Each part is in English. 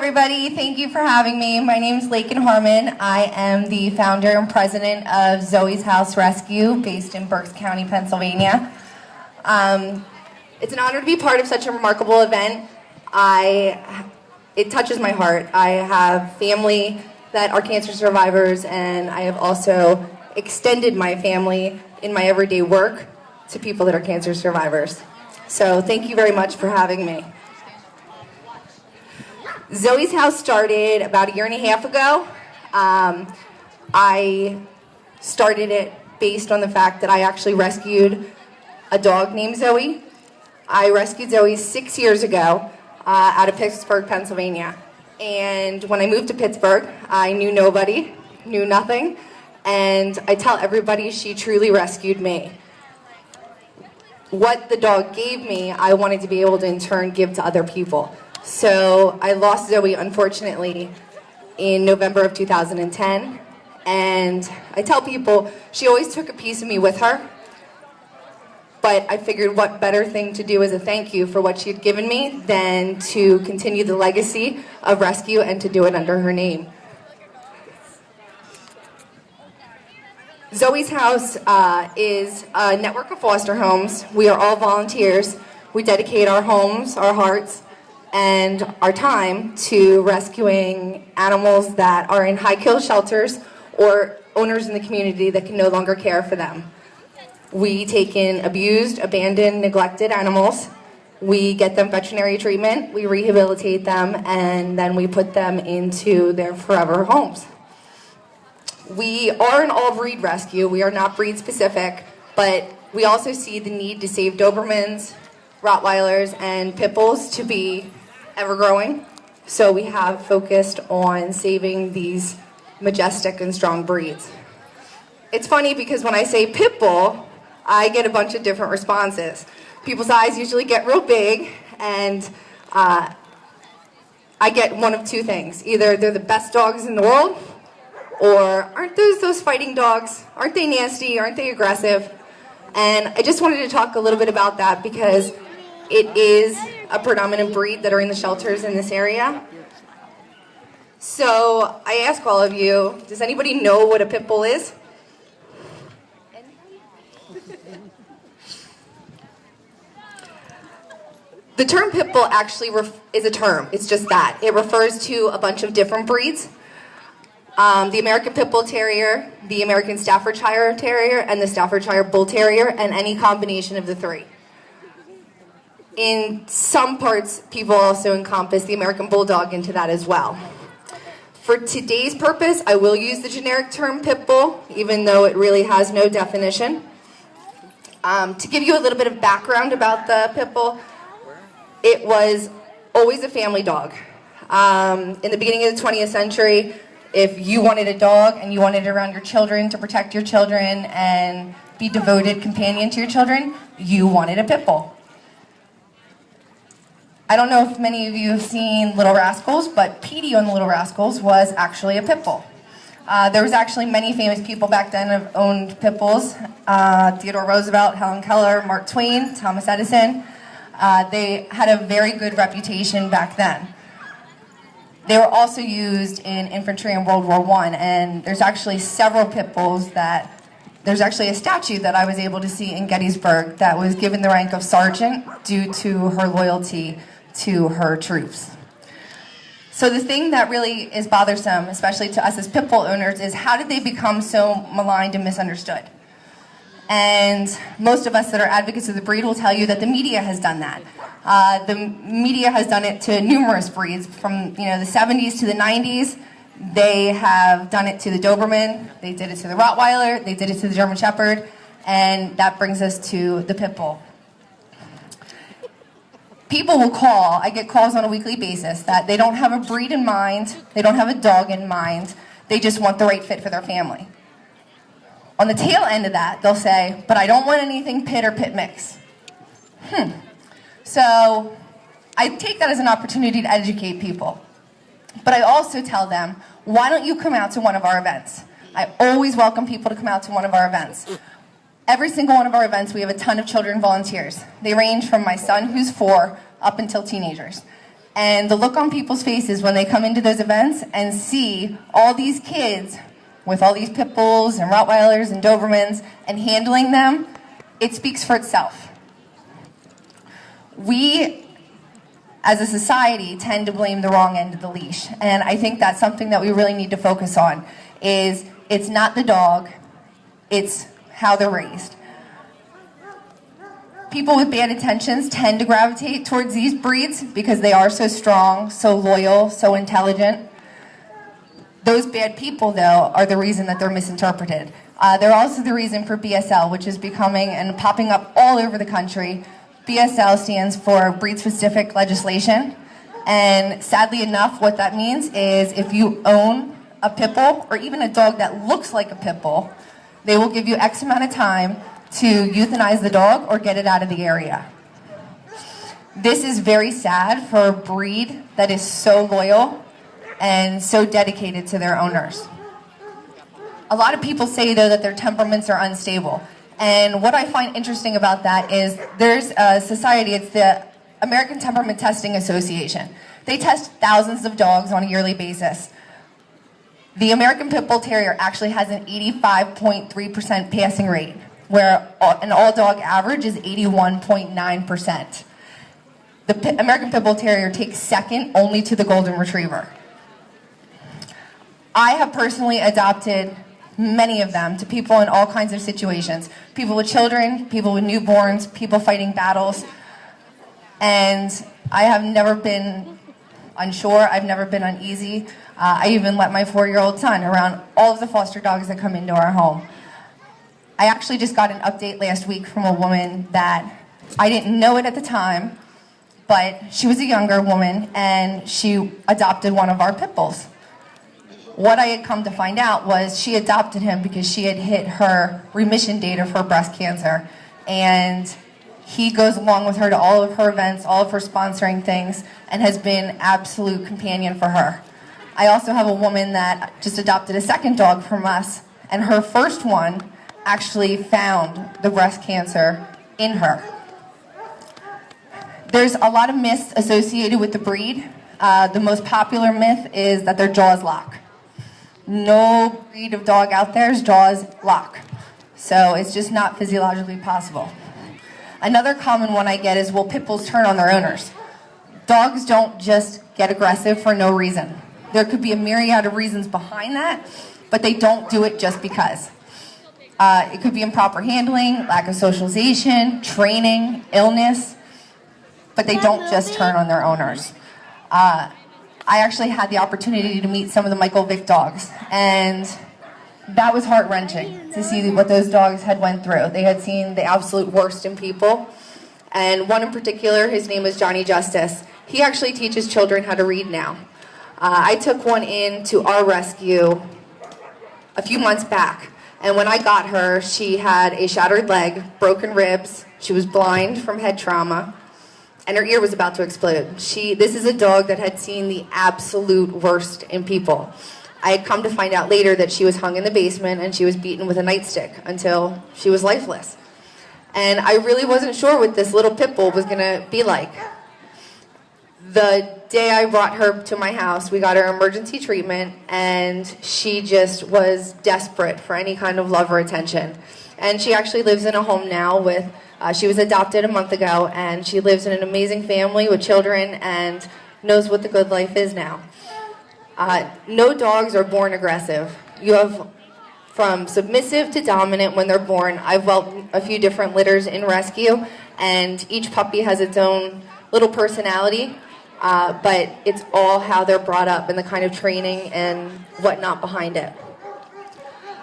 everybody. Thank you for having me. My name is Lakin Harmon. I am the founder and president of Zoe's House Rescue, based in Berks County, Pennsylvania. It's an honor to be part of such a remarkable event. It touches my heart. I have family that are cancer survivors, and I have also extended my family in my everyday work to people that are cancer survivors. So thank you very much for having me. Zoe's House started about 1.5 years ago. I started it based on the fact that I actually rescued a dog named Zoe. I rescued Zoe 6 years ago out of Pittsburgh, Pennsylvania. And when I moved to Pittsburgh, I knew nobody, knew nothing, and I tell everybody she truly rescued me. What the dog gave me, I wanted to be able to in turn give to other people. So I lost Zoe, unfortunately, in November of 2010. And I tell people she always took a piece of me with her. But I figured what better thing to do as a thank you for what she had given me than to continue the legacy of rescue and to do it under her name. Zoe's House is a network of foster homes. We are all volunteers. We dedicate our homes, our hearts, and our time to rescuing animals that are in high-kill shelters or owners in the community that can no longer care for them. We take in abused, abandoned, neglected animals. We get them veterinary treatment, we rehabilitate them, and then we put them into their forever homes. We are an all-breed rescue. We are not breed-specific, but we also see the need to save Dobermans, Rottweilers, and Pitbulls to be ever-growing. So we have focused on saving these majestic and strong breeds. It's funny because when I say Pitbull, I get a bunch of different responses. People's eyes usually get real big, and I get one of two things. Either they're the best dogs in the world, or aren't those fighting dogs? Aren't they nasty? Aren't they aggressive? And I just wanted to talk a little bit about that because it is a predominant breed that are in the shelters in this area. So I ask all of you, does anybody know what a pit bull is? The term pit bull actually is a term. It's just that. It refers to a bunch of different breeds. The American Pit Bull Terrier, the American Staffordshire Terrier, and the Staffordshire Bull Terrier, and any combination of the three. In some parts, people also encompass the American Bulldog into that as well. For today's purpose, I will use the generic term pit bull, even though it really has no definition. To give you a little bit of background about the pit bull, it was always a family dog. In the beginning of the 20th century, if you wanted a dog and you wanted it around your children to protect your children and be devoted companion to your children, you wanted a pit bull. I don't know if many of you have seen Little Rascals, but Petey on the Little Rascals was actually a pit bull. There was actually many famous people back then who owned pit bulls. Theodore Roosevelt, Helen Keller, Mark Twain, Thomas Edison. They had a very good reputation back then. They were also used in infantry in World War I, and there's actually several pit bulls there's actually a statue that I was able to see in Gettysburg that was given the rank of sergeant due to her loyalty to her troops. So the thing that really is bothersome, especially to us as pit bull owners, is how did they become so maligned and misunderstood? And most of us that are advocates of the breed will tell you that the media has done that. The media has done it to numerous breeds from the 70s to the 90s. They have done it to the Doberman, they did it to the Rottweiler, they did it to the German Shepherd, and that brings us to the Pit Bull. People will call, I get calls on a weekly basis, that they don't have a breed in mind, they don't have a dog in mind, they just want the right fit for their family. On the tail end of that, they'll say, but I don't want anything pit or pit mix. So I take that as an opportunity to educate people. But I also tell them, why don't you come out to one of our events? I always welcome people to come out to one of our events. Every single one of our events, we have a ton of children volunteers. They range from my son, who's 4, up until teenagers. And the look on people's faces when they come into those events and see all these kids with all these pit bulls and Rottweilers and Dobermans and handling them, it speaks for itself. We, as a society, tend to blame the wrong end of the leash. And I think that's something that we really need to focus on, is it's not the dog, it's how they're raised. People with bad intentions tend to gravitate towards these breeds because they are so strong, so loyal, so intelligent. Those bad people, though, are the reason that they're misinterpreted. They're also the reason for BSL, which is becoming and popping up all over the country. BSL stands for breed-specific legislation. And sadly enough, what that means is if you own a pit bull, or even a dog that looks like a pit bull, they will give you X amount of time to euthanize the dog or get it out of the area. This is very sad for a breed that is so loyal and so dedicated to their owners. A lot of people say, though, that their temperaments are unstable. And what I find interesting about that is there's a society, it's the American Temperament Testing Association. They test thousands of dogs on a yearly basis. The American Pit Bull Terrier actually has an 85.3% passing rate, where an all-dog average is 81.9%. The American Pit Bull Terrier takes second only to the Golden Retriever. I have personally adopted many of them to people in all kinds of situations. People with children, people with newborns, people fighting battles. And I have never been unsure, I've never been uneasy. I even let my 4-year-old son around all of the foster dogs that come into our home. I actually just got an update last week from a woman that I didn't know it at the time, but she was a younger woman and she adopted one of our pit bulls. What I had come to find out was she adopted him because she had hit her remission date of her breast cancer, and he goes along with her to all of her events, all of her sponsoring things, and has been absolute companion for her. I also have a woman that just adopted a second dog from us, and her first one actually found the breast cancer in her. There's a lot of myths associated with the breed. The most popular myth is that their jaws lock. No breed of dog out there's jaws lock. So it's just not physiologically possible. Another common one I get is, will pit bulls turn on their owners? Dogs don't just get aggressive for no reason. There could be a myriad of reasons behind that, but they don't do it just because. It could be improper handling, lack of socialization, training, illness, but they don't just turn on their owners. I actually had the opportunity to meet some of the Michael Vick dogs, and that was heart-wrenching to see what those dogs had went through. They had seen the absolute worst in people, and one in particular, his name is Johnny Justice. He actually teaches children how to read now. I took one in to our rescue a few months back, and when I got her, she had a shattered leg, broken ribs, she was blind from head trauma, and her ear was about to explode. This is a dog that had seen the absolute worst in people. I had come to find out later that she was hung in the basement and she was beaten with a nightstick until she was lifeless. And I really wasn't sure what this little pit bull was gonna be like. The day I brought her to my house, we got her emergency treatment, and she just was desperate for any kind of love or attention. And she actually lives in a home now with, she was adopted a month ago, and she lives in an amazing family with children and knows what the good life is now. No dogs are born aggressive. You have from submissive to dominant when they're born. I've whelped a few different litters in rescue, and each puppy has its own little personality, but it's all how they're brought up and the kind of training and whatnot behind it.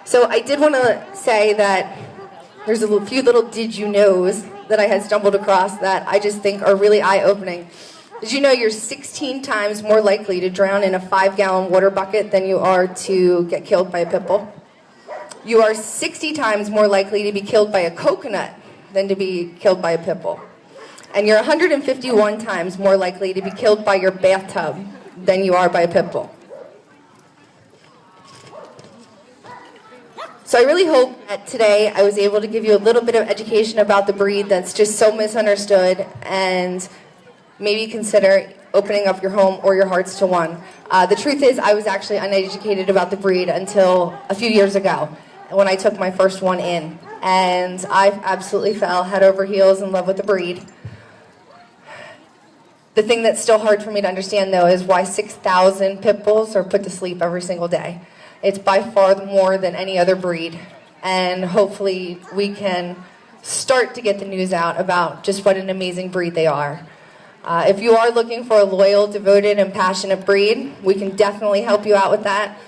So I did want to say that there's a few little did you knows that I had stumbled across that I just think are really eye-opening. Did you know you're 16 times more likely to drown in a 5-gallon water bucket than you are to get killed by a pit bull? You are 60 times more likely to be killed by a coconut than to be killed by a pit bull. And you're 151 times more likely to be killed by your bathtub than you are by a pit bull. So I really hope that today I was able to give you a little bit of education about the breed that's just so misunderstood, and maybe consider opening up your home or your hearts to one. The truth is, I was actually uneducated about the breed until a few years ago when I took my first one in. And I absolutely fell head over heels in love with the breed. The thing that's still hard for me to understand, though, is why 6,000 pit bulls are put to sleep every single day. It's by far more than any other breed. And hopefully we can start to get the news out about just what an amazing breed they are. If you are looking for a loyal, devoted, and passionate breed, we can definitely help you out with that.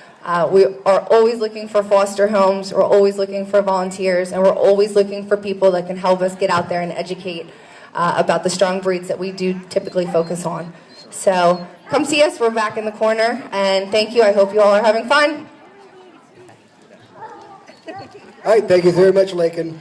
We are always looking for foster homes, we're always looking for volunteers, and we're always looking for people that can help us get out there and educate about the strong breeds that we do typically focus on. So come see us, we're back in the corner, and thank you. I hope you all are having fun. All right, thank you very much, Lakin.